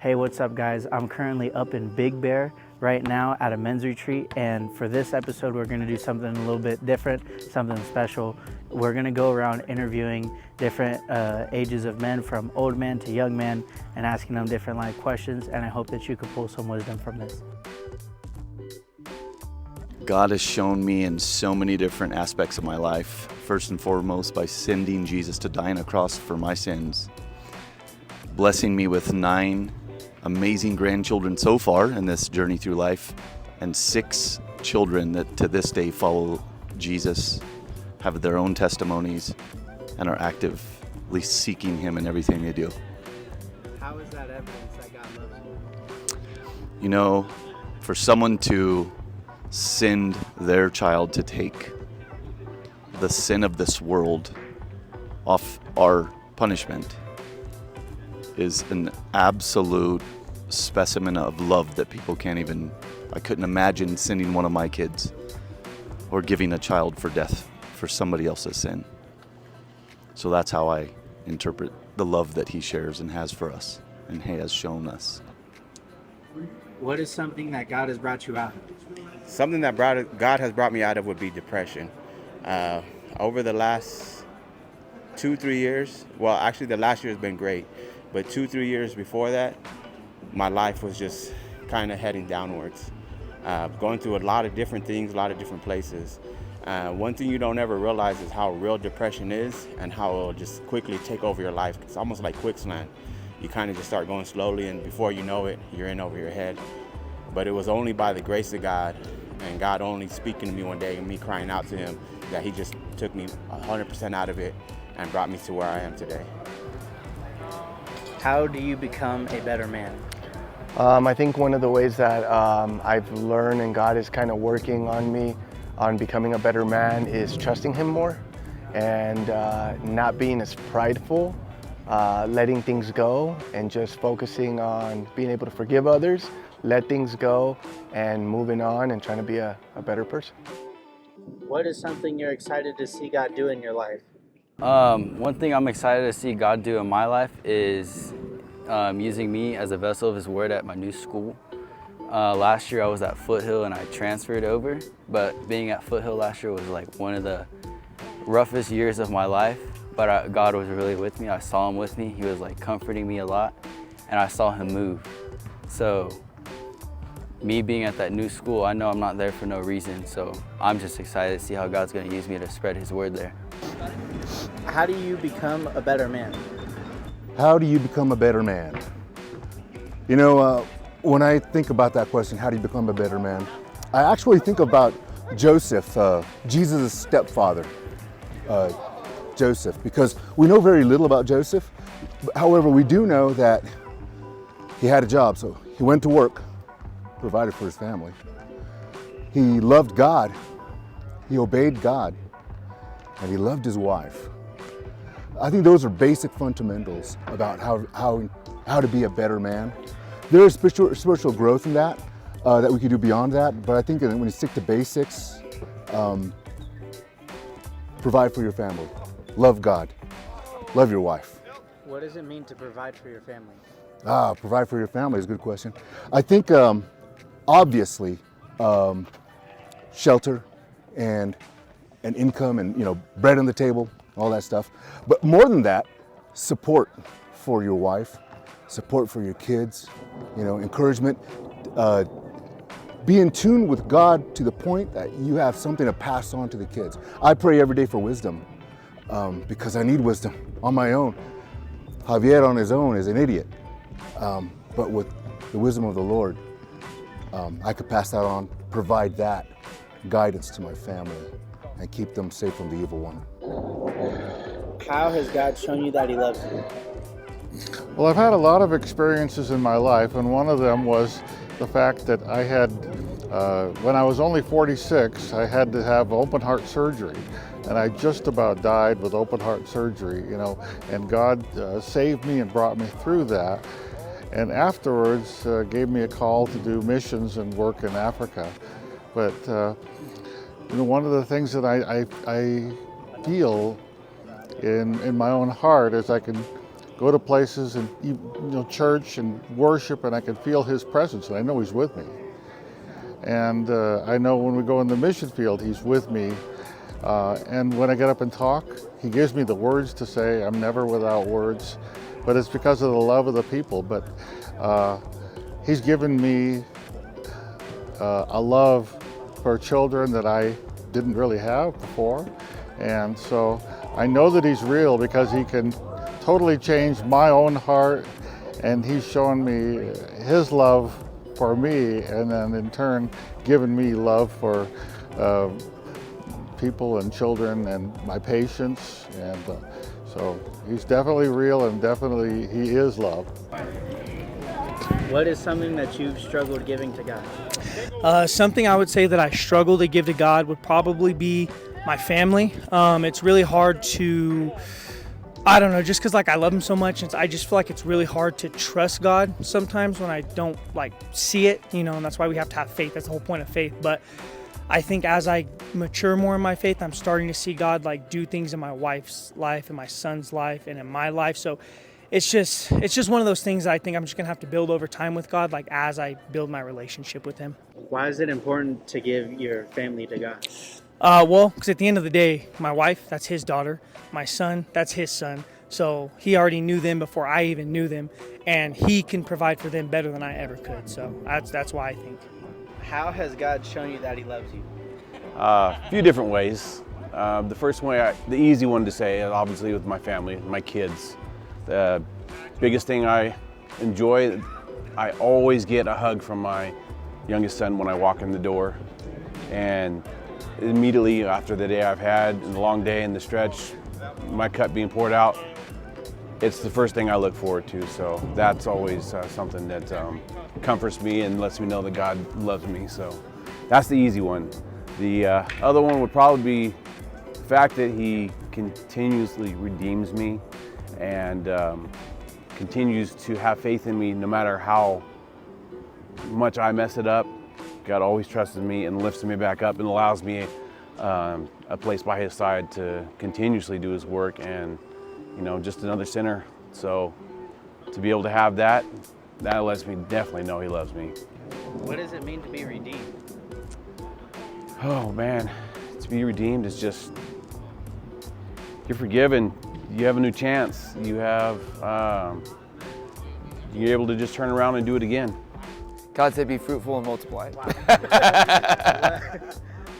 Hey, what's up, guys? I'm currently up in Big Bear right now at a men's retreat, and for this episode, we're going to do something a little bit different, something special. We're going to go around interviewing different ages of men, from old man to young man, and asking them different questions, and I hope that you can pull some wisdom from this. God has shown me in so many different aspects of my life. First and foremost, by sending Jesus to die on a cross for my sins, blessing me with 9 amazing grandchildren so far in this journey through life, and 6 children that to this day follow Jesus, have their own testimonies, and are actively seeking Him in everything they do. How is that evidence that God loves you? You know, for someone to send their child to take the sin of this world off our punishment is an absolute specimen of love that people can't even. I couldn't imagine sending one of my kids or giving a child for death for somebody else's sin. So that's how I interpret the love that He shares and has for us and He has shown us. What is something that God has brought you out of? Something that God has brought me out of would be depression. Over the last 2-3 years, well, actually the last year has been great, but 2-3 years before that, my life was just kind of heading downwards. Going through a lot of different things, a lot of different places. One thing you don't ever realize is how real depression is and how it'll just quickly take over your life. It's almost like quicksand. You kind of just start going slowly, and before you know it, you're in over your head. But it was only by the grace of God and God only speaking to me one day and me crying out to Him that He just took me 100% out of it and brought me to where I am today. How do you become a better man? I think one of the ways that I've learned and God is kind of working on me on becoming a better man is trusting Him more and not being as prideful, letting things go and just focusing on being able to forgive others, let things go, and moving on and trying to be a better person. What is something you're excited to see God do in your life? One thing I'm excited to see God do in my life is using me as a vessel of His Word at my new school. Last year I was at Foothill and I transferred over, but being at Foothill last year was like one of the roughest years of my life, but God was really with me. I saw Him with me. He was comforting me a lot, and I saw Him move. So me being at that new school, I know I'm not there for no reason, so I'm just excited to see how God's going to use me to spread His Word there. How do you become a better man? How do you become a better man? You know, when I think about that question, how do you become a better man? I actually think about Joseph, Jesus' stepfather, Joseph, because we know very little about Joseph. However, we do know that he had a job, so he went to work, provided for his family. He loved God, he obeyed God, and he loved his wife. I think those are basic fundamentals about how to be a better man. There is spiritual growth in that, that we could do beyond that, but I think when you stick to basics, provide for your family, love God, love your wife. What does it mean to provide for your family? Provide for your family is a good question. I think obviously shelter and income and bread on the table, all that stuff. But more than that, support for your wife, support for your kids, encouragement. Be in tune with God to the point that you have something to pass on to the kids. I pray every day for wisdom because I need wisdom on my own. Javier on his own is an idiot. But with the wisdom of the Lord, I could pass that on, provide that guidance to my family, and keep them safe from the evil one. How has God shown you that He loves you? Well, I've had a lot of experiences in my life, and one of them was the fact that I had, when I was only 46, I had to have open heart surgery. And I just about died with open heart surgery, and God saved me and brought me through that. And afterwards gave me a call to do missions and work in Africa. But one of the things that I feel in my own heart is I can go to places and church and worship, and I can feel His presence, and I know He's with me. And I know when we go in the mission field, He's with me. And when I get up and talk, He gives me the words to say. I'm never without words, but it's because of the love of the people. But He's given me a love for children that I didn't really have before. And so I know that He's real because He can totally change my own heart, and He's shown me His love for me, and then in turn given me love for people and children and my patience. And so He's definitely real, and definitely He is love. What is something that you've struggled giving to God? Something I would say that I struggle to give to God would probably be my family. It's really hard to, I don't know, just because I love Him so much, I just feel like it's really hard to trust God sometimes when I don't see it, and that's why we have to have faith. That's the whole point of faith. But I think as I mature more in my faith, I'm starting to see God do things in my wife's life, in my son's life, and in my life. So it's just one of those things that I think I'm just gonna have to build over time with God, as I build my relationship with Him. Why is it important to give your family to God? Well, because at the end of the day, my wife, that's His daughter. My son, that's His son. So He already knew them before I even knew them, and He can provide for them better than I ever could. So that's why I think. How has God shown you that He loves you? A few different ways. The first way, the easy one to say, is obviously with my family, my kids. The biggest thing I enjoy, I always get a hug from my youngest son when I walk in the door. And immediately after the day I've had, and the long day and the stretch, my cup being poured out, it's the first thing I look forward to. So that's always something that comforts me and lets me know that God loves me. So that's the easy one. The other one would probably be the fact that He continuously redeems me and continues to have faith in me no matter how much I mess it up. God always trusts in me and lifts me back up and allows me a place by His side to continuously do His work, and just another sinner. So to be able to have that lets me definitely know He loves me. What does it mean to be redeemed? Oh man, to be redeemed is just, you're forgiven. You have a new chance. You have, you're able to just turn around and do it again. God said, "Be fruitful and multiply."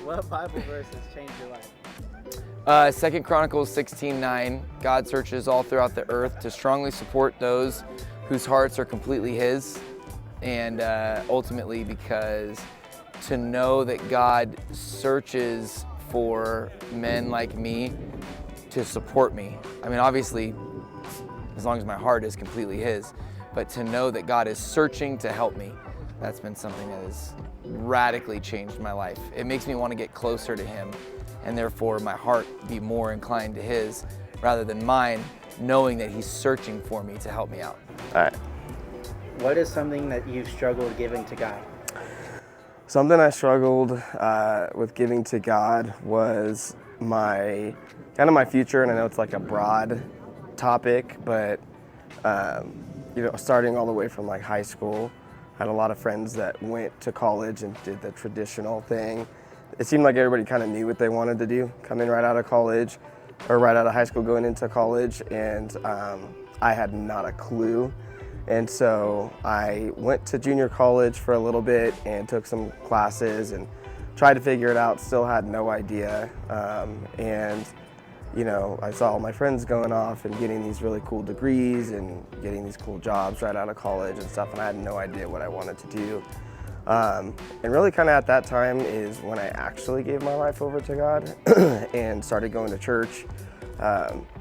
What Bible verse has changed your life? 2 Chronicles 16:9. God searches all throughout the earth to strongly support those whose hearts are completely His, and ultimately because to know that God searches for men like me to support me. I mean, obviously, as long as my heart is completely His, but to know that God is searching to help me, that's been something that has radically changed my life. It makes me want to get closer to Him, and therefore my heart be more inclined to His rather than mine, knowing that He's searching for me to help me out. All right. What is something that you've struggled giving to God? Something I struggled with giving to God was my future, and I know it's a broad topic, but starting all the way from high school, I had a lot of friends that went to college and did the traditional thing. It seemed like everybody kind of knew what they wanted to do, coming right out of college, or right out of high school going into college, and I had not a clue. And so I went to junior college for a little bit and took some classes and tried to figure it out, still had no idea. I saw all my friends going off and getting these really cool degrees and getting these cool jobs right out of college and stuff, and I had no idea what I wanted to do. And really kind of at that time is when I actually gave my life over to God and started going to church.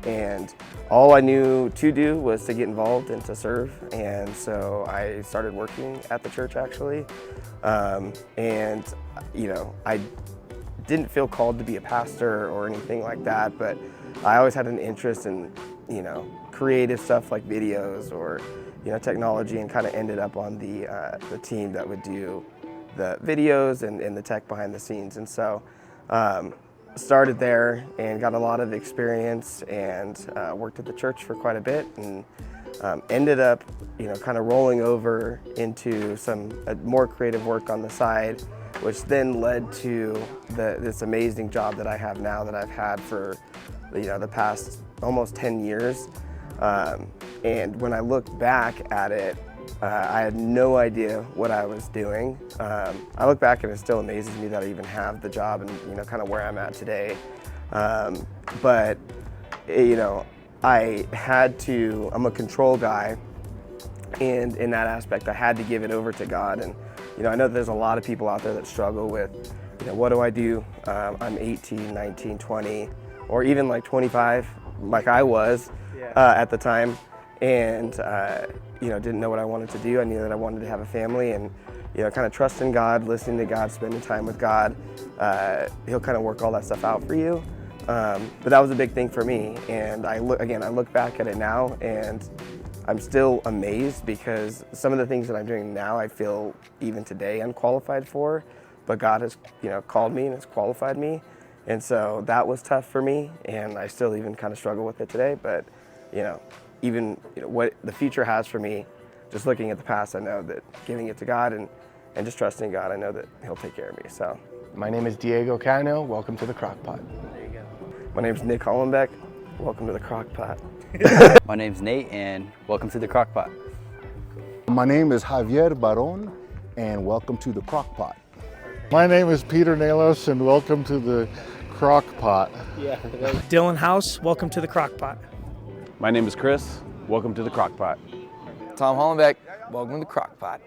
And all I knew to do was to get involved and to serve. And so I started working at the church actually. I didn't feel called to be a pastor or anything like that, but I always had an interest in, creative stuff like videos or, technology, and kind of ended up on the team that would do the videos and the tech behind the scenes. And so started there and got a lot of experience and worked at the church for quite a bit, and Ended up, kind of rolling over into some more creative work on the side, which then led to this amazing job that I have now that I've had for, the past almost 10 years. And when I look back at it, I had no idea what I was doing. I look back and it still amazes me that I even have the job and, kind of where I'm at today. But, I had to, I'm a control guy, and in that aspect I had to give it over to God. And I know there's a lot of people out there that struggle with, what do I do? I'm 18, 19, 20, or even like 25, like I was at the time, and didn't know what I wanted to do. I knew that I wanted to have a family, and kind of trusting God, listening to God, spending time with God. He'll kind of work all that stuff out for you. But that was a big thing for me, and I look back at it now, and I'm still amazed because some of the things that I'm doing now I feel even today unqualified for, but God has called me and has qualified me, and so that was tough for me, and I still even kind of struggle with it today. But even what the future has for me, just looking at the past, I know that giving it to God and just trusting God, I know that He'll take care of me. So My name is Diego Cano. Welcome to the Crockpot. my name's Nick Hollenbeck. Welcome to the Crockpot. My name's Nate, and welcome to the Crockpot. My name is Javier Baron, and welcome to the Crockpot. My name is Peter Nalos, and welcome to the Crockpot. Dylan House, welcome to the Crockpot. My name is Chris. Welcome to the Crockpot. Tom Hollenbeck, welcome to the Crockpot.